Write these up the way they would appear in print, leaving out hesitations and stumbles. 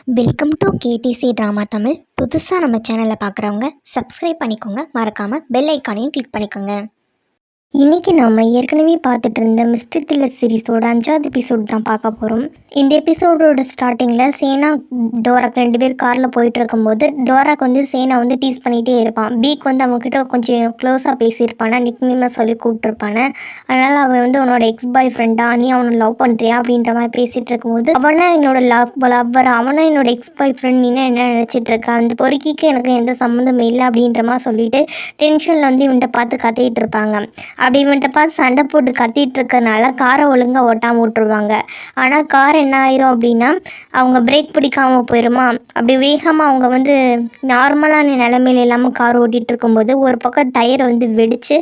Welcome to KTC drama Tamil. புதுசாக நம்ம சேனலை பார்க்குறவங்க சப்ஸ்கிரைப் பண்ணிக்கோங்க, மறக்காமல் பெல் ஐக்கானையும் கிளிக் பண்ணிக்கோங்க. இன்றைக்கி நம்ம ஏற்கனவே பார்த்துட்டு இருந்த மிஸ்ட்ரி த்ரில்லர் சீரிஸோட 5வது எபிசோட் தான் பார்க்க போகிறோம். இந்த எபிசோடோட ஸ்டார்டிங்கில் சேனா டோராக் 2 பேர் காரில் போயிட்டு இருக்கும்போது டோராக் சேனா டீஸ் பண்ணிகிட்டே இருப்பான். பீக் அவங்ககிட்ட கொஞ்சம் க்ளோஸாக பேசியிருப்பானே, நிக்னேமை சொல்லி கூப்பிட்டுருப்பானே. அதனால் அவன் உன்னோட எக்ஸ் பாய் ஃப்ரெண்டா, நீ அவனை லவ் பண்ணுறியா அப்படின்ற மாதிரி பேசிகிட்டு இருக்கும்போது அவனா என்னோட லவ்வர், அவனா என்னோட எக்ஸ் பாய் ஃப்ரெண்ட், நீனா என்ன நினச்சிட்டு இருக்க, அந்த பொறுக்கிக்கு எனக்கு எந்த சம்மந்தமும் இல்லை அப்படின்ற மாதிரி சொல்லிட்டு டென்ஷனில் இவன்கிட்ட பார்த்து கத்திட்டு இருப்பாங்க. அப்படி இவன்கிட்ட பார்த்து சண்டை போட்டு கத்திட்டு இருக்கிறதுனால காரை ஒழுங்காக ஓட்டாமல் விட்டுருவாங்க. ஆனால் கார் என்ன ஆயிரும் அப்படின்னா, அவங்க பிரேக் பிடிக்காமல் போயிடுமா. அப்படி வேகமாக அவங்க நார்மலான நிலைமையில இல்லாமல் கார் ஓட்டிகிட்டு இருக்கும்போது ஒரு பக்கம் டயர் வெடித்து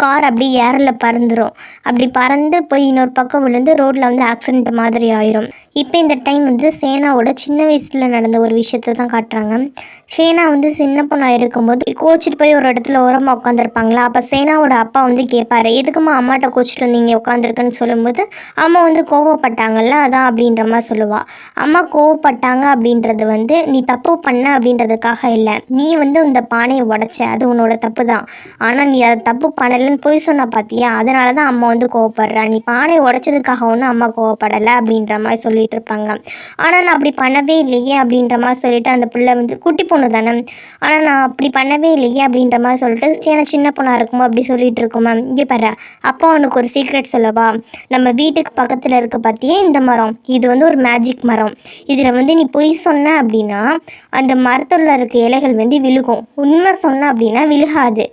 கார் அப்படியே ஏரில் பறந்துடும். அப்படி பறந்து போய் இன்னொரு பக்கம் விழுந்து ரோட்டில் ஆக்சிடென்ட் மாதிரி ஆயிரும். இப்போ இந்த டைம் சேனாவோட சின்ன வயசில் நடந்த ஒரு விஷயத்தை தான் காட்டுறாங்க. சேனா சின்ன பொண்ணாக இருக்கும்போது கோச்சிட்டு போய் ஒரு இடத்துல ஓரமாக உட்காந்துருப்பாங்களா. அப்போ சேனாவோட அப்பா கேட்பாரு, எதுக்குமா அம்மாட்ட கோச்சிட்டு வந்தீங்க உட்காந்துருக்குன்னு சொல்லும்போது அம்மா கோவப்பட்டாங்கல்ல அதான் அப்படின்ற மாதிரி சொல்லுவாள். அம்மா கோவப்பட்டாங்க அப்படின்றது நீ தப்பு பண்ண அப்படின்றதுக்காக இல்லை, நீ இந்த பானையை உடைச்ச, அது உன்னோட தப்பு தான். ஆனால் நீ அதை தப்பு பண்ணலைன்னு போய் சொன்ன பார்த்தியா, அதனால தான் அம்மா கோவப்படுறா. நீ பானையை உடைச்சதுக்காக ஒன்றும் அம்மா கோவப்படலை அப்படின்ற மாதிரி சொல்லிட்டு இருப்பாங்க. ஆனால் நான் அப்படி பண்ணவே இல்லையே அப்படின்ற மாதிரி சொல்லிட்டு அந்த பிள்ளை குட்டி பொண்ணு தானே, ஆனால் நான் அப்படி பண்ணவே இல்லையே அப்படின்ற மாதிரி சொல்லிட்டு சின்ன பொண்ணாக இருக்குமோ அப்படி சொல்லிட்டு இருக்குமா. இங்கே பாரு, அப்பா உனக்கு ஒரு சீக்ரெட் சொல்லவா, நம்ம வீட்டுக்கு பக்கத்தில் இருக்க பார்த்தியே இந்த மரம், இது ஒரு மேஜிக் மரம். இதில் நீ பொய் சொன்ன அப்படின்னா அந்த மரத்தில் இருக்க இலைகள் விழுகும், உண்மை சொன்ன அப்படின்னா விழுகாது.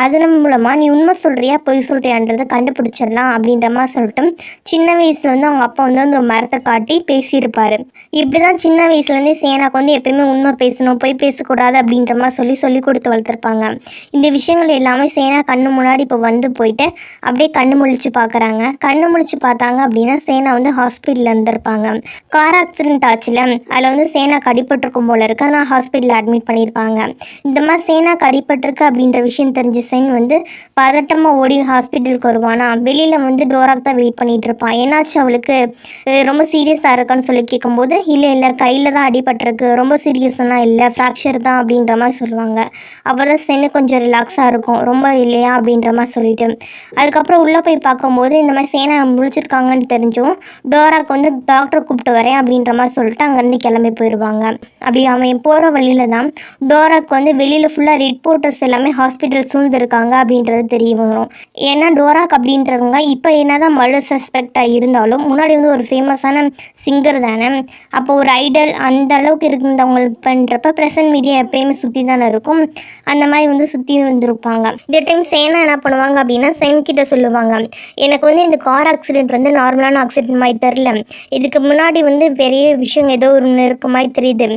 அதன் மூலமாக நீ உண்மை சொல்கிறியா பொய் சொல்கிறியான்றதை கண்டுபிடிச்சிடலாம் அப்படின்ற மாதிரி சொல்லிட்டு சின்ன வயசில் அவங்க அப்பா அந்த மரத்தை காட்டி பேசியிருப்பார். இப்படி தான் சின்ன வயசுலேருந்தே சேனாக்கு எப்பயுமே உண்மை பேசணும், பொய் பேசக்கூடாது அப்படின்ற மாதிரி சொல்லி கொடுத்து வளர்த்துருப்பாங்க. இந்த விஷயங்கள் எல்லாமே சேனா கண்ணு முன்னாடி இப்போ போயிட்டு அப்படியே கண்ணு முழிச்சு பார்க்குறாங்க. கண்ணு முழிச்சு பார்த்தாங்க அப்படின்னா சேனா ஹாஸ்பிட்டலில் இருந்திருப்பாங்க. கார் ஆக்சிடென்ட் ஆச்சுல, அதில் சேனா கடிப்பட்டிருக்கும் போல இருக்கு, ஆனால் ஹாஸ்பிட்டலில் அட்மிட் பண்ணியிருப்பாங்க. இந்த மாதிரி சேனா கடிப்பட்டிருக்கு அப்படின்ற விஷயம் தெரிஞ்சு சென் பதட்டமாக ஓடி ஹாஸ்பிட்டலுக்கு வருவானா. வெளியில் டோராக் தான் வெயிட் பண்ணிகிட்டு இருப்பான். ஏன்னாச்சும் அவளுக்கு ரொம்ப சீரியஸாக இருக்கான்னு சொல்லி கேட்கும்போது இல்லை கையில் தான் அடிபட்டிருக்கு, ரொம்ப சீரியஸ்லாம் இல்லை, ஃப்ராக்சர் தான் அப்படின்ற மாதிரி சொல்லுவாங்க. அப்போ தான் சென்னு கொஞ்சம் ரிலாக்ஸாக இருக்கும், ரொம்ப இல்லையா அப்படின்ற மாதிரி சொல்லிட்டு. அதுக்கப்புறம் உள்ளே போய் பார்க்கும்போது இந்த மாதிரி சேனா முடிச்சிருக்காங்கன்னு தெரிஞ்சும் டோராக் டாக்டரை கூப்பிட்டு வரேன் அப்படின்ற மாதிரி சொல்லிட்டு அங்கேருந்து கிளம்பி போயிடுவாங்க. அப்படி அவன் போகிற வழியில் தான் டோராக் வெளியில் ஃபுல்லாக ரிப்போர்ட்டர்ஸ் எல்லாமே ஹாஸ்பிட்டல் சூழ்ந்துருக்காங்க அப்படின்றது தெரிய வரும். ஏன்னா டோராக் அப்படின்றவங்க இப்போ என்னதான் மர்டர் சஸ்பெக்டாக இருந்தாலும் முன்னாடி ஒரு ஃபேமஸான சிங்கர் தானே. அப்போ ஒரு ஐடல் அந்த அளவுக்கு இருந்தவங்க பண்ணுறப்ப ப்ரெசன்ட் மீடியா எப்பயுமே சுற்றி தானே இருக்கும். அந்த மாதிரி சுற்றி இருந்திருப்பாங்க. இந்த டைம் சேனா என்ன பண்ணுவாங்க அப்படின்னா சென்கிட்ட சொல்லுவாங்க, எனக்கு இந்த கார் ஆக்சிடென்ட் நார்மலான ஆக்சிடென்ட் மாதிரி தெரில, இதுக்கு முன்னாடி பெரிய விஷயம் ஏதோ ஒன்று இருக்க மாதிரி தெரியுது.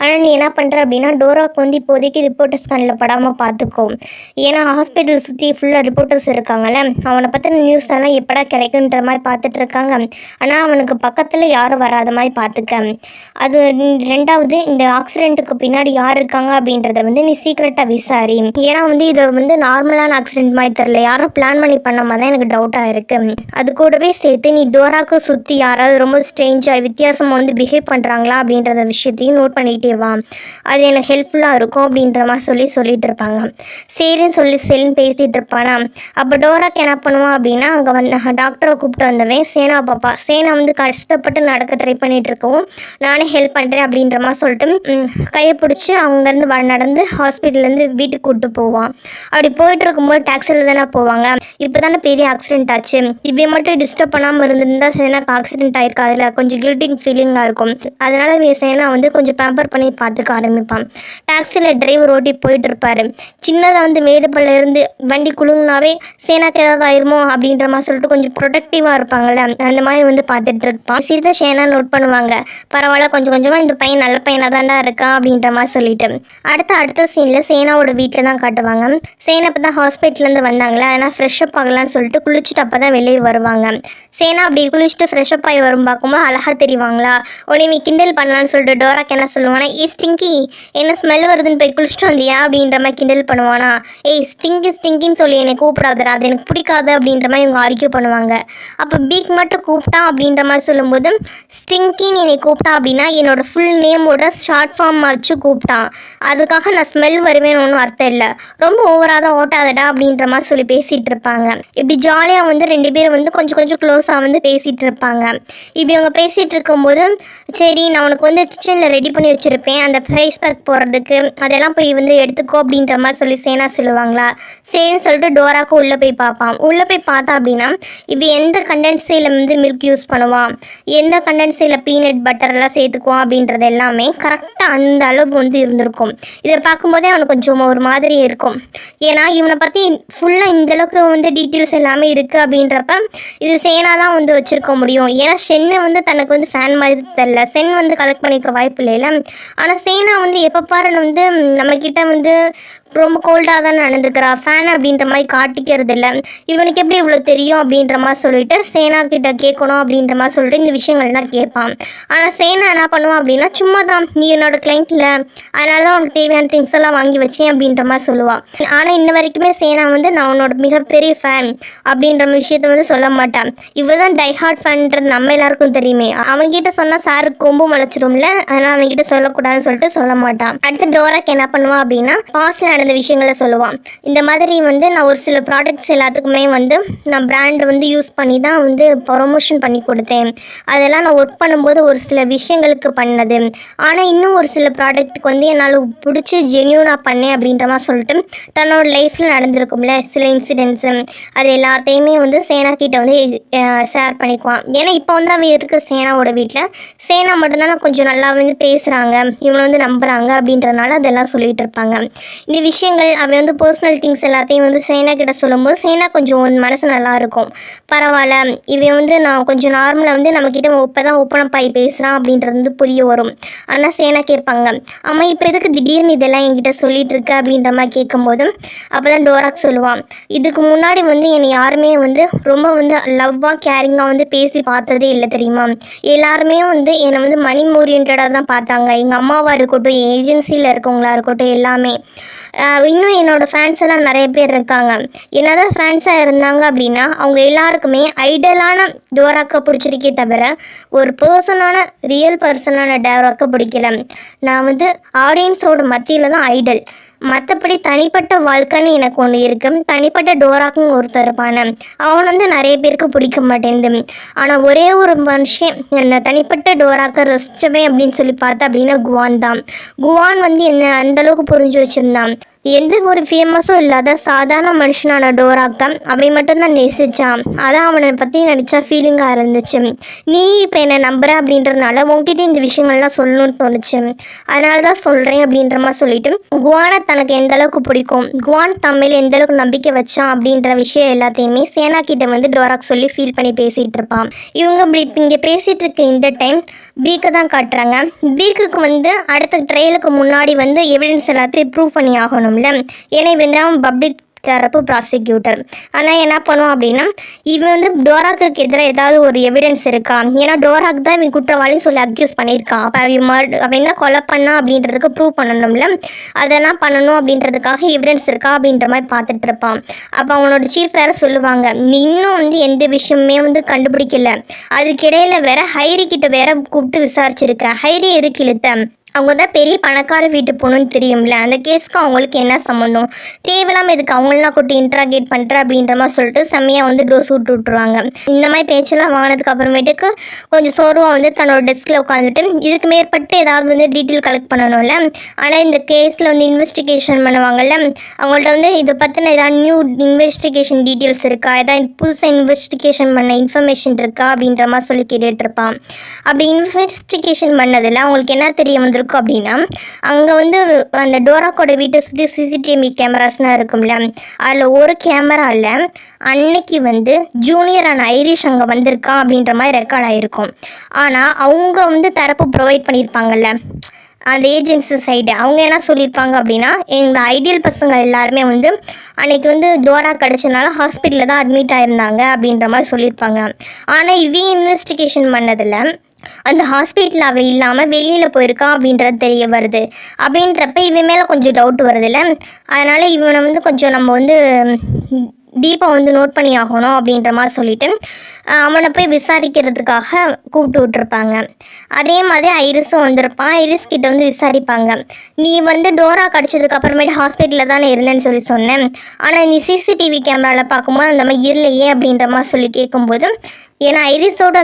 ஆனால் நீ என்ன பண்ணுற அப்படின்னா டோராக் இப்போதைக்கு ரிப்போர்ட்டர்ஸ் கண்ணில் படாமல் பார்த்துக்கோ. ஏன்னா ஹாஸ்பிட்டல் சுற்றி ஃபுல்லாக ரிப்போர்ட்டர்ஸ் இருக்காங்கல்ல, அவனை பற்றின நியூஸ் எல்லாம் எப்படா கிடைக்குன்ற மாதிரி பார்த்துட்டு இருக்காங்க. ஆனால் அவனுக்கு பக்கத்தில் யாரும் வராத மாதிரி பார்த்துக்க. அது ரெண்டாவது, இந்த ஆக்சிடென்ட்டுக்கு பின்னாடி யார் இருக்காங்க அப்படின்றத நீ சீக்ரெட்டாக விசாரி. ஏன்னா இதை நார்மலான ஆக்சிடென்ட் மாதிரி தெரில, யாரும் பிளான் பண்ணி பண்ண மாதிரி தான் எனக்கு டவுட்டாக இருக்குது. அது கூடவே சேர்த்து நீ டோராக்கு சுற்றி யாராவது ரொம்ப ஸ்ட்ரேஞ்சாக வித்தியாசமாக பிஹேவ் பண்ணுறாங்களா அப்படின்றத விஷயத்தையும் நோட் பண்ணிகிட்டே வா, அது எனக்கு ஹெல்ப்ஃபுல்லாக இருக்கும் அப்படின்ற மாதிரி சொல்லிட்டு இருப்பாங்க. சரின்னு சொல்லி செல்னு பேசிகிட்டு இருப்பானா. அப்போ டோராக் என்ன பண்ணுவான் அப்படின்னா அங்கே டாக்டரை கூப்பிட்டு வந்தவன் சேனா பாப்பா. சேனா கஷ்டப்பட்டு நடக்க ட்ரை பண்ணிகிட்டு இருக்கவும் நானே ஹெல்ப் பண்ணுறேன் அப்படின்ற மாதிரி சொல்லிட்டு கையை பிடிச்சி அங்கேருந்து நடந்து ஹாஸ்பிட்டல்லேருந்து வீட்டுக்கு கூப்பிட்டு போவான். அப்படி போயிட்டு இருக்கும்போது டாக்ஸியில் தானே போவாங்க. இப்போ தானே பெரிய ஆக்சிடென்ட் ஆச்சு, இப்படி மட்டும் டிஸ்டர்ப் பண்ணாமல் இருந்திருந்தா சேனாக்கு ஆக்சிடென்ட் ஆயிருக்கு, அதில் கொஞ்சம் கில்ட்டிங் ஃபீலிங்காக இருக்கும். அதனால் சேனா கொஞ்சம் பேம்பர் பண்ணி பார்த்துக்க ஆரம்பிப்பான். டாக்ஸியில் டிரைவர் ஓட்டி போயிட்டு இருப்பார். சின்னதாக மேடுபல்ல இருந்து வண்டி குலுங்கினாவே சேனாக்கு ஏதாவது ஆயிருமோ அப்படின்ற மாதிரி சொல்லிட்டு கொஞ்சம் ப்ரொடக்டிவாக இருப்பாங்கள்ல, அந்த மாதிரி பார்த்துட்டு இருப்பான். சீதா சேனா நோட் பண்ணுவாங்க, பரவாயில்ல கொஞ்சம் கொஞ்சமாக இந்த பையன் நல்ல பையனாக தான்டா இருக்கான் அப்படின்ற மாதிரி சொல்லிட்டு. அடுத்த சீனில் சேனாவோட வீட்டில் தான் காட்டுவாங்க. சேனா அப்போ தான் ஹாஸ்பிட்டல்லேருந்து வந்தாங்களே, அதனால் ஃப்ரெஷ்அப் ஆகலான்னு சொல்லிட்டு குளிச்சுட்டு அப்போ தான் வெளியே வருவாங்க. சேனா அப்படி குளிச்சுட்டு ஃப்ரெஷ்அப் ஆகி வரும் பார்க்கும்போது அழகாக தெரிவாங்களா. உடனே கிண்டல் பண்ணலான்னு சொல்லிட்டு டோராக் என்ன சொல்லுவானா, ஸ்டிங்கி என்ன ஸ்மெல் வருதுன்னு போய் குளிச்சுட்டு வந்தியா அப்படின்ற மாதிரி கிண்டல் பண்ணுவானா. ஏய் ஸ்டிங்கின்னு சொல்லி என்னை கூப்பிடாதடா, அது எனக்கு பிடிக்காது அப்படின்ற மாதிரி இவங்க ஆர்கியூ பண்ணுவாங்க. அப்போ பீக் மட்டும் கூப்பிட்டான் அப்படின்ற மாதிரி சொல்லும்போது ஸ்டிங்கின்னு என்னை கூப்பிட்டான் அப்படின்னா என்னோடய ஃபுல் நேமோட ஷார்ட் ஃபார்ம் வச்சு கூப்பிட்டான், அதுக்காக நான் ஸ்மெல் வருவேன்னு ஒன்றும் அர்த்தம் இல்லை, ரொம்ப ஓவராக தான் ஓட்டாதடா அப்படின்ற மாதிரி சொல்லி பேசிகிட்டு இருப்பாங்க. இப்படி ஜாலியாக வந்து 2 பேரும் வந்து கொஞ்சம் கொஞ்சம் க்ளோஸாக வந்து பேசிகிட்டு இருப்பாங்க. இப்படி அவங்க பேசிகிட்டு இருக்கும்போது சரி நான் உனக்கு வந்து கிச்சனில் ரெடி பண்ணி வச்சுருப்பேன் அந்த ஃபேஸ் பேக் போடுறதுக்கு, அதெல்லாம் போய் வந்து எடுத்துக்கோ அப்படின்ற மாதிரி சொல்லி சேனா சொல்லுவாங்களா. சரின்னு சொல்லிட்டு டோராக்கு உள்ளே போய் பார்ப்பான். உள்ளே போய் பார்த்தா அப்படின்னா இது எந்த கண்டென்சையில் வந்து மில்க் யூஸ் பண்ணுவான், எந்த கண்டென்சையில் பீனட் பட்டர்லாம் சேர்த்துக்குவான் அப்படின்றது எல்லாமே கரெக்டாக அந்த அளவுக்கு வந்து இருந்திருக்கும். இதை பார்க்கும்போதே அவனுக்கு கொஞ்சம் ஒரு மாதிரி இருக்கும். ஏன்னா இவனை பற்றி ஃபுல்லாக இந்தளவுக்கு வந்து டீட்டெயில்ஸ் எல்லாமே இருக்குது அப்படின்றப்ப இது சேனா தான் வந்து வச்சுருக்க முடியும். ஏன்னா சென்னை வந்து தனக்கு வந்து ஃபேன் மாதிரி தெரில, சென் வந்து கலெக்ட் பண்ணிக்க வாய்ப்பு இல்லைல்ல. ஆனால் சேனா வந்து எப்போ பாரு வந்து நம்மக்கிட்ட வந்து ரொம்ப கோல்டாக தான் நடந்துக்கிறா, ஃபேன் அப்படின்ற மாதிரி காட்டிக்கிறது இல்லை. இவனுக்கு எப்படி இவ்வளோ தெரியும் அப்படின்ற மாதிரி சொல்லிட்டு சேனா கிட்ட கேட்கணும் அப்படின்ற மாதிரி சொல்லிட்டு இந்த விஷயங்கள்லாம் கேட்பான். ஆனால் சேனா என்ன பண்ணுவான் அப்படின்னா சும்மா தான் நீ என்னோட கிளைண்ட்டில் அதனால தான் உனக்கு தேவையான திங்ஸ் எல்லாம் வாங்கி வச்சேன் அப்படின்ற மாதிரி சொல்லுவான். ஆனால் இன்ன வரைக்குமே சேனா வந்து நான் உன்னோட மிகப்பெரிய ஃபேன் அப்படின்ற விஷயத்த வந்து சொல்ல மாட்டான். இவ தான் டைஹார்ட் ஃபேன்ன்றது நம்ம எல்லாருக்கும் தெரியுமே. அவன்கிட்ட சொன்னால் சாருக்கு கொம்பு முளைச்சிரும்ல, அதனால் அவன்கிட்ட சொல்லக்கூடாதுன்னு சொல்லிட்டு சொல்ல மாட்டான். அடுத்து டோராக்கு என்ன பண்ணுவான் அப்படின்னா பாஸ்ல அந்த விஷயங்களை சொல்லுவான். இந்த மாதிரி வந்து நான் ஒரு சில ப்ராடக்ட்ஸ் எல்லாத்துக்குமே வந்து நான் பிராண்ட் வந்து யூஸ் பண்ணி தான் வந்து ப்ரொமோஷன் பண்ணி கொடுத்தேன், அதெல்லாம் நான் ஒர்க் பண்ணும்போது ஒரு சில விஷயங்களுக்கு பண்ணது, ஆனால் இன்னும் ஒரு சில ப்ராடக்ட்டுக்கு வந்து என்னால் பிடிச்சி ஜென்யூனாக பண்ணேன் அப்படின்ற மாதிரி சொல்லிட்டு தன்னோட லைஃப்பில் நடந்திருக்கும்ல சில இன்சிடென்ட்ஸு அது எல்லாத்தையுமே வந்து சேனா கிட்ட வந்து ஷேர் பண்ணிக்குவான். ஏன்னா இப்போ வந்து அவன் இருக்க சேனாவோட வீட்டில் சேனா மட்டும்தான் கொஞ்சம் நல்லா வந்து பேசுகிறாங்க, இவனை வந்து நம்புகிறாங்க அப்படின்றதுனால அதெல்லாம் சொல்லிகிட்டு இருப்பாங்க. இந்த விஷயங்கள் அவன் வந்து பர்சனல் திங்ஸ் எல்லாத்தையும் வந்து சேனா கிட்ட சொல்லும்போது சேனா கொஞ்சம் மனசு நல்லா இருக்கும். பரவாயில்ல இவன் வந்து நான் கொஞ்சம் நார்மலாக வந்து நம்மக்கிட்ட இப்போ தான் ஓப்பனப் ஆகி பேசுகிறான் அப்படின்றது வந்து புரிய வரும். ஆனால் சேனா கேட்பாங்க, அம்மா இப்போ எதுக்கு திடீர்னு இதெல்லாம் என்கிட்ட சொல்லிகிட்டு இருக்க அப்படின்ற மாதிரி கேட்கும்போது அப்போ தான் டோராக் சொல்லுவான், இதுக்கு முன்னாடி வந்து என்னை யாருமே வந்து ரொம்ப வந்து லவ்வாக கேரிங்காக வந்து பேசி பார்த்ததே இல்லை தெரியுமா. எல்லாருமே வந்து என்னை வந்து மணி ஓரியன்டாக தான் பார்த்தாங்க, எங்கள் அம்மாவாக இருக்கட்டும் ஏஜென்சியில் இருக்கவங்களா இருக்கட்டும் எல்லாமே. இன்னும் என்னோடய ஃபேன்ஸ் எல்லாம் நிறைய பேர் இருக்காங்க. என்னதான் ஃபேன்ஸாக இருந்தாங்க அப்படின்னா அவங்க எல்லாருக்குமே ஐடலான டோராக்கை பிடிச்சிருக்கே தவிர ஒரு ரியல் பர்சனான டோராக்கை பிடிக்கல. நான் வந்து ஆடியன்ஸோட மத்தியில் தான் ஐடல், மற்றபடி தனிப்பட்ட வாழ்க்கைன்னு எனக்கு ஒன்று இருக்குது. தனிப்பட்ட டோராக்குன்னு ஒருத்தர் இருப்பான, அவன் வந்து நிறைய பேருக்கு பிடிக்க மாட்டேங்குது. ஆனால் ஒரே ஒரு மனுஷன் என்னை தனிப்பட்ட டோராக்கை ரசித்தவன் அப்படின்னு சொல்லி பார்த்தா அப்படின்னா குவான் தான். குவான் வந்து என்னை அந்தளவுக்கு புரிஞ்சு வச்சுருந்தான். எந்த ஒரு ஃபேமஸும் இல்லாத சாதாரண மனுஷனான டோராக்கை அவன் மட்டும்தான் நேசித்தான். அதான் அவனை பற்றி நடித்தா ஃபீலிங்காக இருந்துச்சு. நீ இப்போ என்னை நம்புற அப்படின்றதுனால உங்ககிட்ட இந்த விஷயங்கள்லாம் சொல்லணும்னு தோணுச்சு, அதனால தான் சொல்கிறேன் அப்படின்ற மாதிரி சொல்லிட்டு குவானை தனக்கு எந்த அளவுக்கு பிடிக்கும், குவான் தமிழ் எந்த அளவுக்கு நம்பிக்கை வச்சான் அப்படின்ற விஷயம் எல்லாத்தையுமே சேனா கிட்ட வந்து டோராக் சொல்லி ஃபீல் பண்ணி பேசிகிட்டு இருப்பான். இவங்க இப்படி இங்கே பேசிகிட்டு இருக்க இந்த டைம் பீக்கை தான் காட்டுறாங்க. பீக்குக்கு வந்து அடுத்த ட்ரையலுக்கு முன்னாடி வந்து எவிடன்ஸ் எல்லாத்தையும் ப்ரூவ் பண்ணி ஆகணும்ல, ஏன்னா இவன் தான் பப்ளிக் தரப்பு ப்ராசிக்யூட்டர். ஆனால் என்ன பண்ணுவோம் அப்படின்னா இவன் வந்து டோராக்கு எதிராக ஏதாவது ஒரு எவிடன்ஸ் இருக்கா, ஏன்னா டோராக் தான் இவன் குற்றவாளின்னு சொல்லி அக்யூஸ் பண்ணியிருக்கான். அப்போ அவன் என்ன கொலை பண்ணா அப்படின்றதுக்கு ப்ரூவ் பண்ணணும்ல, அதெல்லாம் பண்ணணும் அப்படின்றதுக்காக எவிடன்ஸ் இருக்கா அப்படின்ற மாதிரி பார்த்துட்டு இருப்பான். அப்போ அவனோட சீஃப் வேறு சொல்லுவாங்க, நீ இன்னும் வந்து எந்த விஷயமே வந்து கண்டுபிடிக்கல, அதுக்கிடையில் வேற ஹைரி கிட்ட வேற கூப்பிட்டு விசாரிச்சிருக்க, ஹைரி எதுக்கு இழுத்த, அவங்க தான் பெரிய பணக்கார வீட்டு பொண்ணுன்னு தெரியும்ல, அந்த கேஸ்க்கு அவங்களுக்கு என்ன சம்மந்தம், தேவையில்லாமல் இதுக்கு அவங்களெலாம் கூட்டி இன்ட்ராகேட் பண்ணுற அப்படின்ற மாதிரி சொல்லிட்டு செம்மையாக வந்து டோஸ் விட்டுருவாங்க. இந்த மாதிரி பேச்செல்லாம் வாங்கினதுக்கு அப்புறமேட்டுக்கு கொஞ்சம் சோர்வாக வந்து தன்னோட டெஸ்கில் உட்காந்துட்டு இதுக்கு மேற்பட்டு ஏதாவது வந்து டீட்டெயில் கலெக்ட் பண்ணணும்ல, ஆனால் இந்த கேஸில் வந்து இன்வெஸ்டிகேஷன் பண்ணுவாங்கல்ல, அவங்கள்ட்ட வந்து இதை பற்றின ஏதாவது நியூ இன்வெஸ்டிகேஷன் டீட்டெயில்ஸ் இருக்கா, ஏதாவது புதுசாக இன்வெஸ்டிகேஷன் பண்ண இன்ஃபர்மேஷன் இருக்கா அப்படின்ற மாதிரி சொல்லி கேட்டுட்ருப்பான். அப்படி இன்வெஸ்டிகேஷன் பண்ணதில் அவங்களுக்கு என்ன தெரிய வந்து அப்படின்னா அங்கே வந்து அந்த டோராக்கோட வீட்டை சுற்றி சிசிடிவி கேமராஸ்லாம் இருக்கும்ல, அதில் ஒரு கேமராவில் அன்னைக்கு வந்து ஜூனியரான ஐரிஷ் அங்கே வந்திருக்கான் அப்படின்ற மாதிரி ரெக்கார்ட் ஆகிருக்கும். ஆனால் அவங்க வந்து தரப்பு ப்ரொவைட் பண்ணியிருப்பாங்கல்ல அந்த ஏஜென்சி சைடு, அவங்க என்ன சொல்லியிருப்பாங்க அப்படின்னா எங்கள் ஐடியல் பசங்க எல்லாருமே வந்து அன்றைக்கி வந்து டோரா கிடச்சனால ஹாஸ்பிட்டலில் தான் அட்மிட் ஆகிருந்தாங்க அப்படின்ற மாதிரி சொல்லியிருப்பாங்க. ஆனால் இவங்க இன்வெஸ்டிகேஷன் பண்ணதில் அந்த ஹாஸ்பிட்டல் அவள் இல்லாமல் வெளியில் போயிருக்கா அப்படின்றது தெரிய வருது. அப்படின்றப்ப இவன் மேலே கொஞ்சம் டவுட் வருதுல்ல, அதனால் இவனை வந்து கொஞ்சம் நம்ம வந்து டீப்பாக வந்து நோட் பண்ணி ஆகணும் அப்படின்ற மாதிரி சொல்லிட்டு அவனை போய் விசாரிக்கிறதுக்காக கூப்பிட்டு விட்டுருப்பாங்க. அதே மாதிரி ஐரிஸும் வந்திருப்பான். ஐரிஸ் கிட்ட வந்து விசாரிப்பாங்க, நீ வந்து டோரா கடிச்சதுக்கு அப்புறமேட்டு ஹாஸ்பிட்டலில் தானே இருந்தேன்னு சொல்லி சொன்னேன், ஆனால் நீ சிசிடிவி கேமராவில் பார்க்கும்போது அந்த மாதிரி இல்லையே அப்படின்ற மாதிரி சொல்லி கேட்கும்போது, ஏன்னா ஐரிஸோட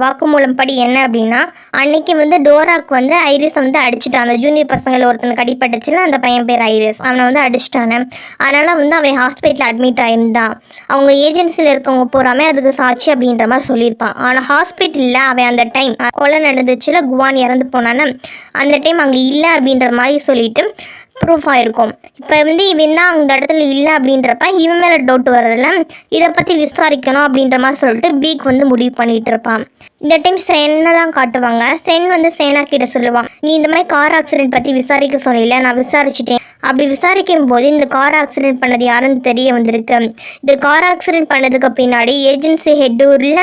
வாக்குமூலம் படி என்ன அப்படின்னா, அன்னைக்கு வந்து டோராக்கு வந்து ஐரிஸ் வந்து அடிச்சுட்டான். அந்த ஜூனியர் பசங்களில் ஒருத்தனுக்கு அடிப்பட்டுச்சுல, அந்த பையன் பேர் ஐரிஸ், அவனை வந்து அடிச்சிட்டானே. அதனால் வந்து அவன் ஹாஸ்பிட்டலில் அட்மிட் ஆயிருந்தான். அவங்க ஏஜென்சியில் இருக்கவங்க பூராமே அதுக்கு சாட்சி அப்படின்ற மாதிரி சொல்லியிருப்பான். ஆனால் ஹாஸ்பிட்டலில் அவன் அந்த டைம் கொலை நடந்துச்சுல, குவான் இறந்து போனான்னு, அந்த டைம் அங்கே இல்லை அப்படின்ற மாதிரி சொல்லிட்டு ப்ரூஃப் ஆகிருக்கும். இப்போ வந்து இவன் தான் அந்த இடத்துல இல்லை அப்படின்றப்ப இவன் மேலே டவுட் வரதில்ல, இதை பற்றி விசாரிக்கணும் அப்படின்ற மாதிரி சொல்லிட்டு பீக் வந்து முடிவு பண்ணிகிட்டு இருப்பான். இந்த டைம் சென்னை தான் காட்டுவாங்க. சென் வந்து சேனா கிட்ட சொல்லுவான், நீ இந்த மாதிரி கார் ஆக்சிடென்ட் பற்றி விசாரிக்க சொல்லல, நான் விசாரிச்சுட்டேன். அப்படி விசாரிக்கும் போது இந்த கார் ஆக்சிடென்ட் பண்ணது யாருன்னு தெரிய வந்திருக்கு. இந்த கார் ஆக்சிடென்ட் பண்ணதுக்கு பின்னாடி ஏஜென்சி ஹெட்டூரில்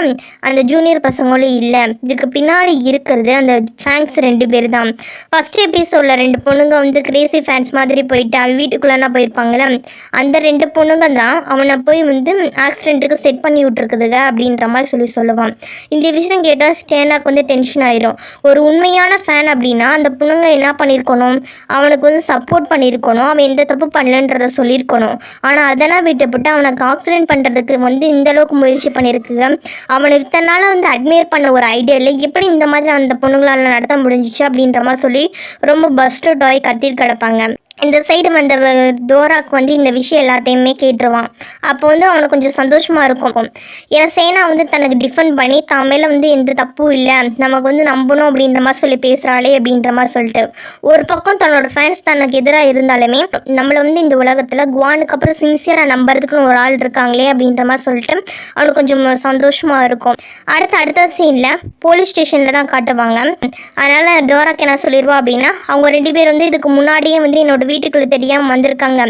அந்த ஜூனியர் பசங்களும் இல்லை. இதுக்கு பின்னாடி இருக்கிறது அந்த ஃபேன்ஸ் 2 பேர் தான். ஃபர்ஸ்ட் எபிசோடில் 2 பொண்ணுங்க வந்து கிரேசி ஃபேன்ஸ் மாதிரி போயிட்டு அவன் வீட்டுக்குள்ளே போயிருப்பாங்களே, அந்த 2 பொண்ணுங்க தான் அவனை போய் வந்து ஆக்சிடென்ட்டுக்கு செட் பண்ணி விட்டுருக்குதுங்க அப்படின்ற மாதிரி சொல்லுவான். இந்த விஷயம் கேட்டால் ஸ்டேனாக்கு வந்து டென்ஷன் ஆயிரும். ஒரு உண்மையான ஃபேன் அப்படின்னா அந்த பொண்ணுங்க என்ன பண்ணியிருக்கணும், அவனுக்கு வந்து சப்போர்ட் பண்ணியிருக்கணும், அவன் எந்த தப்பு பண்ணலன்றத சொல்லியிருக்கணும். ஆனால் அதெல்லாம் விட்டுப்பட்டு அவனுக்கு ஆக்சிடென்ட் பண்ணுறதுக்கு வந்து இந்த அளவுக்கு முயற்சி பண்ணியிருக்குங்க. அவனை இத்தனை நாளாக வந்து அட்மையர் பண்ண ஒரு ஐடியா இல்லை, எப்படி இந்த மாதிரி அந்த பொண்ணுங்களால் நடத்த முடிஞ்சிச்சு அப்படின்ற மாதிரி சொல்லி ரொம்ப பஸ்டட் ஆகி கத்திட்டு கிடப்பாங்க. இந்த சைடு வந்த டோராக்கு வந்து இந்த விஷயம் எல்லாத்தையுமே கேட்டுருவான். அப்போ வந்து அவனுக்கு கொஞ்சம் சந்தோஷமாக இருக்கும். ஏன்னா சேனா வந்து தனக்கு டிஃபெண்ட் பண்ணி தான் மேலே வந்து எந்த தப்பும் இல்லை, நமக்கு வந்து நம்பணும் அப்படின்ற மாதிரி சொல்லி பேசுகிறாளே அப்படின்ற மாதிரி சொல்லிட்டு, ஒரு பக்கம் தன்னோட ஃபேன்ஸ் தனக்கு எதிராக இருந்தாலுமே நம்மளை வந்து இந்த உலகத்தில் குவானுக்கு அப்புறம் சின்சியராக நம்புறதுக்குன்னு ஒரு ஆள் இருக்காங்களே அப்படின்ற மாதிரி சொல்லிட்டு அவனுக்கு கொஞ்சம் சந்தோஷமாக இருக்கும். அடுத்த சீனில் போலீஸ் ஸ்டேஷனில் தான் காட்டுவாங்க. அதனால் டோராக்கு என்ன சொல்லிடுவா அப்படின்னா, அவங்க 2 பேர் வந்து இதுக்கு முன்னாடியே வந்து என்னோட வீட்டுக்குள்ளே தெரியாமல் வந்திருக்காங்க,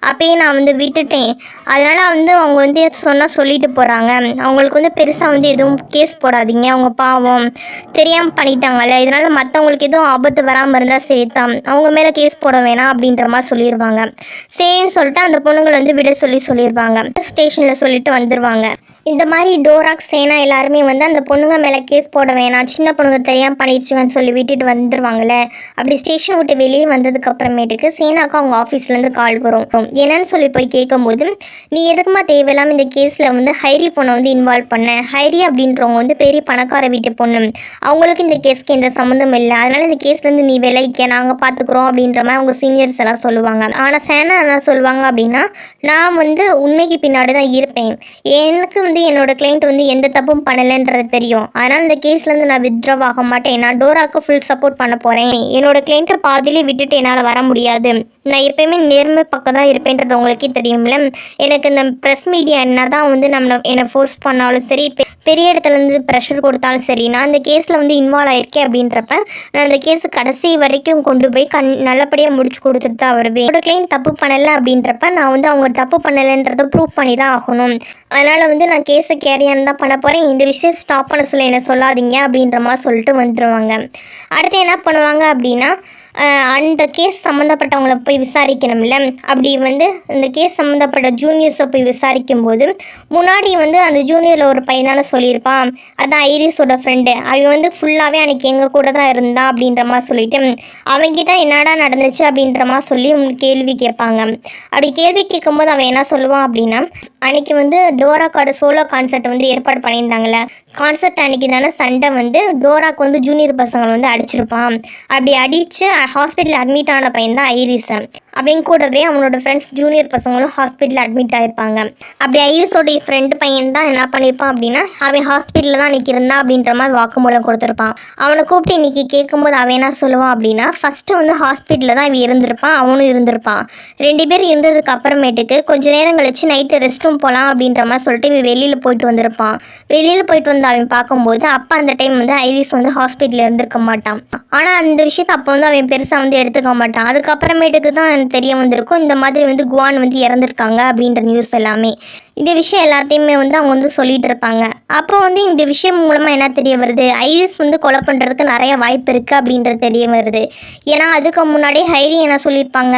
அப்பயே நான் வந்து விட்டுட்டேன். அதனால் வந்து அவங்க வந்து சொன்னால் சொல்லிட்டு போகிறாங்க, அவங்களுக்கு வந்து பெருசாக வந்து எதுவும் கேஸ் போடாதீங்க, அவங்க பாவம் தெரியாமல் பண்ணிட்டாங்கல்ல, இதனால் மற்றவங்களுக்கு எதுவும் ஆபத்து வராமல் இருந்தால் சேர்த்தான், அவங்க மேலே கேஸ் போட வேணாம் அப்படின்ற மாதிரி சொல்லிடுவாங்க. சரின்னு சொல்லிட்டு அந்த பொண்ணுங்களை வந்து விட சொல்லிடுவாங்க. ஸ்டேஷனில் சொல்லிட்டு வந்துடுவாங்க. இந்த மாதிரி டோராக் சேனா எல்லாருமே வந்து அந்த பொண்ணுங்க மேலே கேஸ் போட வேணாம், சின்ன பொண்ணுங்க தெரியாமல் பண்ணிடுச்சுங்கன்னு சொல்லி விட்டுட்டு வந்துடுவாங்கள்ல. அப்படி ஸ்டேஷன் விட்டு வெளியே வந்ததுக்கு அப்புறமேட்டுக்கு சேனாக்கு அவங்க ஆஃபீஸ்லேருந்து கால் வரும். என்னன்னு சொல்லி போய் கேட்கும்போது, நீ எதுக்குமா தேவையில்லாமல் இந்த கேஸில் வந்து ஹைரி பொண்ணை வந்து இன்வால்வ் பண்ண, ஹைரி அப்படின்றவங்க வந்து பெரிய பணக்கார வீட்டு பொண்ணு, அவங்களுக்கு இந்த கேஸ்க்கு எந்த சம்மந்தம் இல்லை, அதனால் இந்த கேஸ்லேருந்து நீ விலைக்க நாங்கள் பார்த்துக்குறோம் அப்படின்ற மாதிரி அவங்க சீனியர்ஸ் எல்லாம் சொல்லுவாங்க. ஆனால் சேனா என்ன சொல்லுவாங்க அப்படின்னா, நான் வந்து உண்மைக்கு பின்னாடி தான் இருப்பேன், எனக்கு வந்து என்னோட கிளைண்ட் வந்து எந்த தப்பும் பண்ணலைன்றது தெரியும், அதனால் இந்த கேஸ்லேருந்து நான் வித்ட்ராவ் ஆக மாட்டேன், நான் டோராக்கு ஃபுல் சப்போர்ட் பண்ண போகிறேன், என்னோட கிளைண்ட்டை பாதிலே விட்டுட்டு என்னால் வர முடியாது, நான் எப்பயுமே நேர்மை பக்கம் தான் இருப்பேன்றது உங்களுக்கே தெரியும்ல, எனக்கு இந்த ப்ரெஸ் மீடியா என்ன தான் வந்து என்னை ஃபோர்ஸ் பண்ணாலும் சரி, பெரிய இடத்துலேருந்து ப்ரெஷர் கொடுத்தாலும் சரி, நான் இந்த கேஸில் வந்து இன்வால்வ் ஆகிருக்கேன் அப்படின்றப்ப நான் அந்த கேஸு கடைசி வரைக்கும் கொண்டு போய் நல்லபடியாக முடிச்சு கொடுத்துட்டு தான் வருவேன். என்னோட கிளைண்ட் தப்பு பண்ணலை அப்படின்றப்ப நான் வந்து அவங்க தப்பு பண்ணலைன்றதை ப்ரூவ் பண்ணி தான் ஆகணும், அதனால் வந்து நான் கேஸை கேரியான்னு தான் பண்ண போகிறேன், இந்த விஷயம் ஸ்டாப் பண்ண சொல்ல என்ன சொல்லாதீங்க அப்படின்ற மாதிரி சொல்லிட்டு வந்துடுவாங்க. அடுத்து என்ன பண்ணுவாங்க அப்படின்னா, அந்த கேஸ் சம்மந்தப்பட்டவங்களை போய் விசாரிக்கணும்ல, அப்படி வந்து இந்த கேஸ் சம்மந்தப்பட்ட ஜூனியர்ஸை போய் விசாரிக்கும்போது முன்னாடி வந்து அந்த ஜூனியரில் ஒரு பையன் தானே சொல்லியிருப்பான், அதான் ஐரிஸோட ஃப்ரெண்டு, அவன் வந்து ஃபுல்லாகவே அன்றைக்கி எங்கள் கூட தான் இருந்தான் அப்படின்ற மாதிரி சொல்லிட்டு அவன்கிட்ட என்னடா நடந்துச்சு அப்படின்ற மாதிரி சொல்லி கேள்வி கேட்பாங்க. அப்படி கேள்வி கேட்கும்போது அவன் என்ன சொல்லுவான் அப்படின்னா, அன்றைக்கி வந்து டோராக்கோட சோலோ கான்சர்ட் வந்து ஏற்பாடு பண்ணியிருந்தாங்களே, கான்சர்ட் அன்றைக்கி தானே சண்டை வந்து டோராக்கு வந்து ஜூனியர் பசங்களை வந்து அடிச்சிருப்பான், அப்படி அடித்து ஹாஸ்பிட்டலில் அட்மிட் ஆன பையன் தான் ஐரிஸை, அவங்க கூடவே அவனோட ஃப்ரெண்ட்ஸ் ஜூனியர் பசங்களும் ஹாஸ்பிட்டலில் அட்மிட் ஆகிருப்பாங்க. அப்படி ஐரிஸோடைய ஃப்ரெண்டு பையன் தான் என்ன பண்ணியிருப்பான் அப்படின்னா, அவன் ஹாஸ்பிட்டலில் தான் இன்றைக்கி இருந்தான் அப்படின்ற மாதிரி வாக்குமூலம் கொடுத்துருப்பான். அவனை கூப்பிட்டு இன்றைக்கி கேட்கும்போது அவன் என்ன சொல்லுவான் அப்படின்னா, ஃபஸ்ட்டு வந்து ஹாஸ்பிட்டலில் தான் இவன் இருந்திருப்பான், அவனும் இருந்திருப்பான், 2 பேர் இருந்ததுக்கு அப்புறமேட்டுக்கு கொஞ்சம் நேரம் கழிச்சு நைட்டு ரெஸ்ட் ரூம் போகலாம் அப்படின்ற மாதிரி சொல்லிட்டு இவன் வெளியில் போயிட்டு வந்திருப்பான். வெளியில் போயிட்டு வந்து அவன் பார்க்கும்போது அப்போ அந்த டைம் வந்து ஐரிஸ் வந்து ஹாஸ்பிட்டலில் இருந்திருக்க மாட்டான். ஆனால் அந்த விஷயத்தை அப்போ வந்து அவன் பெருசாக வந்து எடுத்துக்க மாட்டான். அதுக்கப்புறமேட்டுக்கு தான் வந்து தெரிய வந்திருக்கும் இந்த மாதிரி வந்து குவான் வந்து இறந்துருக்காங்க அப்படின்ற நியூஸ் எல்லாமே. இந்த விஷயம் எல்லாத்தையுமே வந்து அவங்க வந்து சொல்லிட்டு இருப்பாங்க. அப்போ வந்து இந்த விஷயம் மூலமாக என்ன தெரிய வருது, ஐரிஸ் வந்து கொலை பண்ணுறதுக்கு நிறைய வாய்ப்பு இருக்குது அப்படின்றது தெரிய வருது. ஏன்னா அதுக்கு முன்னாடி ஹைரி என்ன சொல்லியிருப்பாங்க,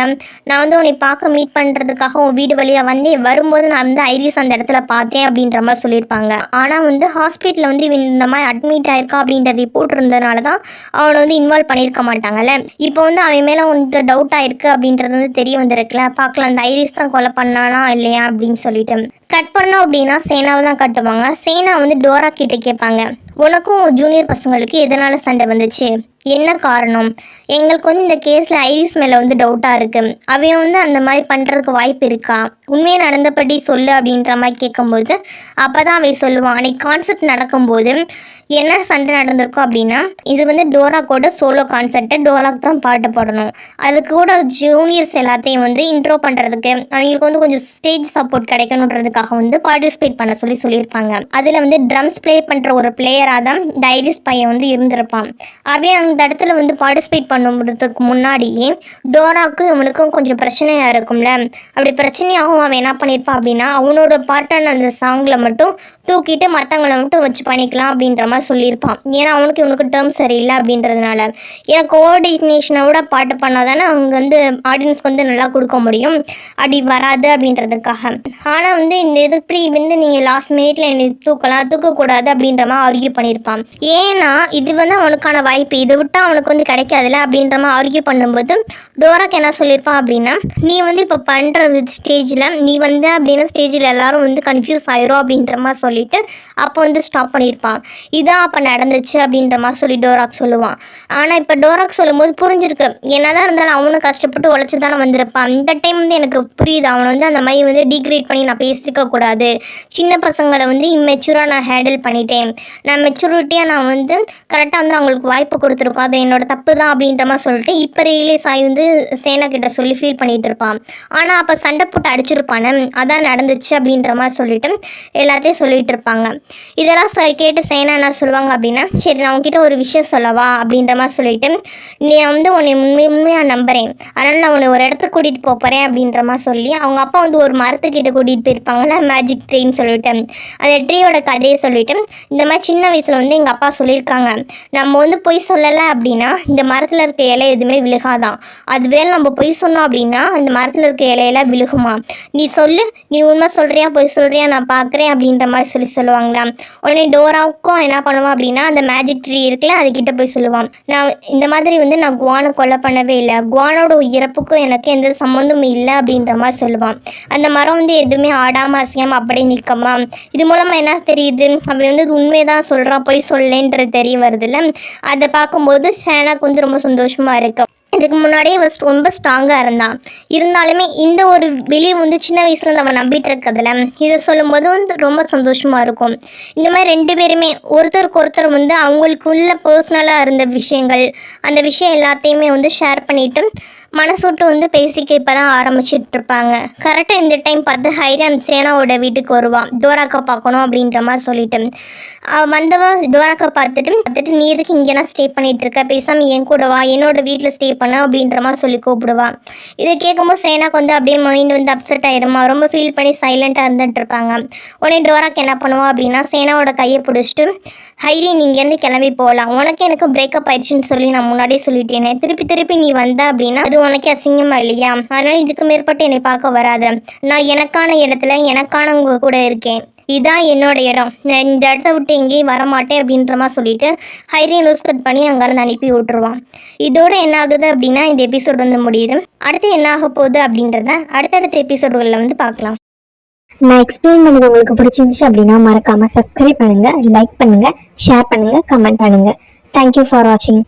நான் வந்து உன்னை பார்க்க மீட் பண்ணுறதுக்காக உன் வீடு வழியாக வந்து வரும்போது நான் வந்து ஐரிஸ் அந்த இடத்துல பார்த்தேன் அப்படின்ற மாதிரி சொல்லியிருப்பாங்க. ஆனால் வந்து ஹாஸ்பிட்டலில் வந்து இவன் இந்த மாதிரி அட்மிட் ஆயிருக்கா அப்படின்ற ரிப்போர்ட் இருந்ததுனால தான் அவனை வந்து இன்வால்வ் பண்ணியிருக்க மாட்டாங்கல்ல. இப்போ வந்து அவன் மேலே வந்து டவுட் ஆயிருக்கு அப்படின்றது வந்து தெரிய வந்திருக்குல. பார்க்கலாம் அந்த ஐரிஸ் தான் கொலை பண்ணானா இல்லையா அப்படின்னு சொல்லிட்டு. கட் பண்ணோம் அப்படின்னா சேனாவை தான் கட்டுவாங்க. சேனா வந்து டோரா கிட்ட கேட்பாங்க, உனக்கும் ஜூனியர் பசங்களுக்கு எதனால சண்டை வந்துச்சு, என்ன காரணம், எங்களுக்கு வந்து இந்த கேஸில் ஐரிஸ் மேலே வந்து டவுட்டாக இருக்குது, அவன் வந்து அந்த மாதிரி பண்ணுறதுக்கு வாய்ப்பு இருக்கா, உண்மையை நடந்தபடி சொல்லு அப்படின்ற மாதிரி கேட்கும்போது அப்போ தான் அவை சொல்லுவான், அன்னைக்கு கான்சர்ட் நடக்கும்போது என்ன சண்டை நடந்திருக்கும் அப்படின்னா, இது வந்து டோரா கூட சோலோ கான்சர்ட்டு, டோராக்கு தான் பாட்டு பாடணும், அதுக்கு கூட ஜூனியர்ஸ் எல்லாத்தையும் வந்து இன்ட்ரோ பண்ணுறதுக்கு அவங்களுக்கு வந்து கொஞ்சம் ஸ்டேஜ் சப்போர்ட் கிடைக்கணுன்றதுக்காக வந்து பார்ட்டிசிபேட் பண்ண சொல்லியிருப்பாங்க. அதில் வந்து ட்ரம்ஸ் ப்ளே பண்ணுற ஒரு பிளேயராக தான் இந்த ஐரிஸ் பையன் வந்து இருந்திருப்பான். அவன் அந்த இடத்துல வந்து பார்ட்டிசிபேட் பண்ணுறதுக்கு முன்னாடியே டோராக்கும் இவனுக்கும் கொஞ்சம் பிரச்சனையாக இருக்கும்ல. அப்படி பிரச்சனையாகவும் அவன் என்ன பண்ணியிருப்பான் அப்படின்னா, அவனோட பார்ட்டான அந்த சாங்கில் மட்டும் தூக்கிட்டு மற்றவங்களை மட்டும் வச்சு பண்ணிக்கலாம் அப்படின்ற மாதிரி சொல்லியிருப்பான். ஏன்னா அவனுக்கு இவனுக்கு டேர்ம் சரியில்லை அப்படின்றதுனால. ஏன்னா கோஆர்டினேஷனோட பாட்டு பண்ணால் தானே அவங்க வந்து ஆடியன்ஸ்க்கு வந்து நல்லா கொடுக்க முடியும், அப்படி வராது அப்படின்றதுக்காக. ஆனால் வந்து இந்த இதுக்கு வந்து நீங்கள் லாஸ்ட் மினிட்ல என்னை தூக்கக்கூடாது அப்படின்ற மாதிரி ஆர்கியூ பண்ணியிருப்பான். ஏன்னா இது வந்து அவனுக்கான வாய்ப்பு, இதை விட்டால் அவனுக்கு வந்து கிடைக்காதுல்ல அப்படின்ற மாதிரி ஆர்கியூ பண்ணும்போது டோராக்கு என்ன சொல்லியிருப்பான் அப்படின்னா, நீ வந்து இப்போ பண்ணுற ஸ்டேஜில் நீ வந்து அப்படின்னா ஸ்டேஜில் எல்லாரும் வந்து கன்ஃபியூஸ் ஆயிரும் அப்படின்ற மாதிரி சொல்லிட்டு அப்போ வந்து ஸ்டாப் பண்ணியிருப்பான். இதான் அப்போ நடந்துச்சு அப்படின்ற மாதிரி சொல்லி டோராக் சொல்லுவான். ஆனால் இப்போ டோராக் சொல்லும்போது புரிஞ்சிருக்கு, என்னதான் இருந்தாலும் அவனும் கஷ்டப்பட்டு உழைச்சி தானே வந்திருப்பான். இந்த டைம் வந்து எனக்கு புரியுது, அவனை வந்து அந்த மாதிரி வந்து டிகிரேட் பண்ணி நான் பேசியிருக்க கூடாது, சின்ன பசங்களை வந்து இம்மெச்சூராக நான் ஹேண்டில் பண்ணிட்டேன், நான் மெச்சூரிட்டியாக நான் வந்து கரெக்டாக வந்து அவங்களுக்கு வாய்ப்பு கொடுத்துருக்கோம், அது என்னோட தப்பு தான் அப்படின்ற மாதிரி சொல்லிட்டு இப்போ ரியலைஸ் ஆகி வந்து சேனா கிட்ட சொல்லி ஃபீல் பண்ணிகிட்டு இருப்பான். ஆனால் அப்போ சண்டை போட்டு அடிச்சிருப்பானே, அதான் நடந்துச்சு அப்படின்ற மாதிரி சொல்லிட்டு எல்லாத்தையும் சொல்லிகிட்டு இருப்பாங்க. இதெல்லாம் கேட்டு சேனா என்ன சொல்லுவாங்க அப்படின்னா, சரி நான் உங்ககிட்ட ஒரு விஷயம் சொல்லவா அப்படின்ற மாதிரி சொல்லிட்டு, நீ வந்து உன்னை உண்மையாக நம்புகிறேன், அதனால் நான் உன்னை ஒரு இடத்துக்கு கூட்டிகிட்டு போகிறேன் அப்படின்ற மாதிரி சொல்லி அவங்க அப்பா வந்து ஒரு மரத்துக்கிட்ட கூட்டிகிட்டு போயிருப்பாங்களா, மேஜிக் ட்ரீன்னு சொல்லிட்டு அந்த ட்ரீயோட கதையை சொல்லிட்டு, இந்த மாதிரி சின்ன வயசில் வந்து எங்கள் அப்பா சொல்லியிருக்காங்க, நம்ம வந்து பொய் சொல்லலை அப்படின்னா இந்த மரத்தில் இருக்க இலை எதுவுமே விழுகாதான், அதுவே நம்ம பொய் சொன்னோம் அப்படின்னா அந்த மரத்தில் இருக்க இலையெல்லாம் விழுகுமா, நீ சொல்லு, நீ உண்மை சொல்கிறியா பொய் சொல்கிறியா நான் பார்க்குறேன் அப்படின்ற மாதிரி சொல்லுவாங்களா. உடனே டோராவுக்கும் என்ன பண்ணுவான் அப்படின்னா, அந்த மேஜிக் ட்ரீ இருக்குல்ல அதுக்கிட்ட போய் சொல்லுவான், நான் இந்த மாதிரி வந்து நான் குவானை கொலை பண்ணவே இல்லை, குவானோட இறப்புக்கும் எனக்கு எந்த சம்மந்தமும் இல்லை அப்படின்ற மாதிரி சொல்லுவான். அந்த மரம் வந்து எதுவுமே ஆடாமல் அசையாமல் அப்படியே நிற்கமா. இது மூலமாக என்ன தெரியுது, அவன் வந்து உண்மைதான் சொல்கிறான் பொய் சொல்லலைன்றது தெரிய வருதுல்ல. அதை பார்க்கும்போது சேனாக்கு வந்து ரொம்ப சந்தோஷமாக இருக்கு. இதுக்கு முன்னாடியே ரொம்ப ஸ்ட்ராங்காக இருந்தாலுமே இந்த ஒரு வெளியே வந்து சின்ன வயசுல அவன் நம்பிட்டு இருக்கிறதுல இதை சொல்லும்போது வந்து ரொம்ப சந்தோஷமாக இருக்கும். இந்த மாதிரி ரெண்டு பேருமே ஒருத்தருக்கு ஒருத்தர் வந்து அவங்களுக்குள்ள பர்சனலாக இருந்த விஷயங்கள் அந்த விஷயம் எல்லாத்தையுமே வந்து ஷேர் பண்ணிவிட்டு மனசோட்டு வந்து பேசிக்க இப்போ தான் ஆரம்பிச்சுட்டு இருப்பாங்க. கரெக்டாக இந்த டைம் பார்த்து ஹைரி அந்த சேனாவோட வீட்டுக்கு வருவான், டோராக்கா பார்க்கணும் அப்படின்ற மாதிரி சொல்லிட்டு. வந்தவா டோராக்கா பார்த்துட்டு நீ எதுக்கு இங்கேனா ஸ்டே பண்ணிகிட்டு இருக்க, பேசாமல் என் கூட வா, என்னோட வீட்டில் ஸ்டே பண்ண அப்படின்ற மாதிரி சொல்லி கூப்பிடுவான். இதை கேட்கும்போது சேனாக்கு வந்து அப்படியே மைண்ட் வந்து அப்செட் ஆயிருமா, ரொம்ப ஃபீல் பண்ணி சைலண்ட்டாக இருந்துட்டு இருப்பாங்க. உடனே டோராக்கு என்ன பண்ணுவான் அப்படின்னா, சேனாவோட கையை பிடிச்சிட்டு, ஹைரி நீ இங்கேருந்து கிளம்பி போகலாம், உனக்கு எனக்கு பிரேக்கப் ஆயிடுச்சுன்னு சொல்லி நான் முன்னாடியே சொல்லிட்டேனே, திருப்பி நீ வந்த அப்படின்னா அது உனக்கு அசிங்கமா இல்லையா, அதனால் இதுக்கு மேற்பட்டு என்னை பார்க்க வராத, நான் எனக்கான இடத்துல எனக்கானவங்க கூட இருக்கேன், இதான் என்னோட இடம், நான் இந்த இடத்த விட்டு எங்கேயும் வரமாட்டேன் அப்படின்ற மாதிரி சொல்லிட்டு ஹைரியை லூஸ் கட் பண்ணி அங்கேருந்து அனுப்பி விட்டுருவான். இதோட என்ன ஆகுது அப்படின்னா இந்த எபிசோட் வந்து முடியுது. அடுத்து என்ன ஆக போகுது அப்படின்றத அடுத்தடுத்த எபிசோடுகளில் வந்து பார்க்கலாம். நான் எக்ஸ்பிளைன் பண்ணது உங்களுக்கு பிடிச்சிருந்துச்சு அப்படின்னா மறக்காமல் சப்ஸ்கிரைப் பண்ணுங்கள், லைக் பண்ணுங்கள், ஷேர் பண்ணுங்கள், கமெண்ட் பண்ணுங்கள். தேங்க்யூ ஃபார் வாட்சிங்.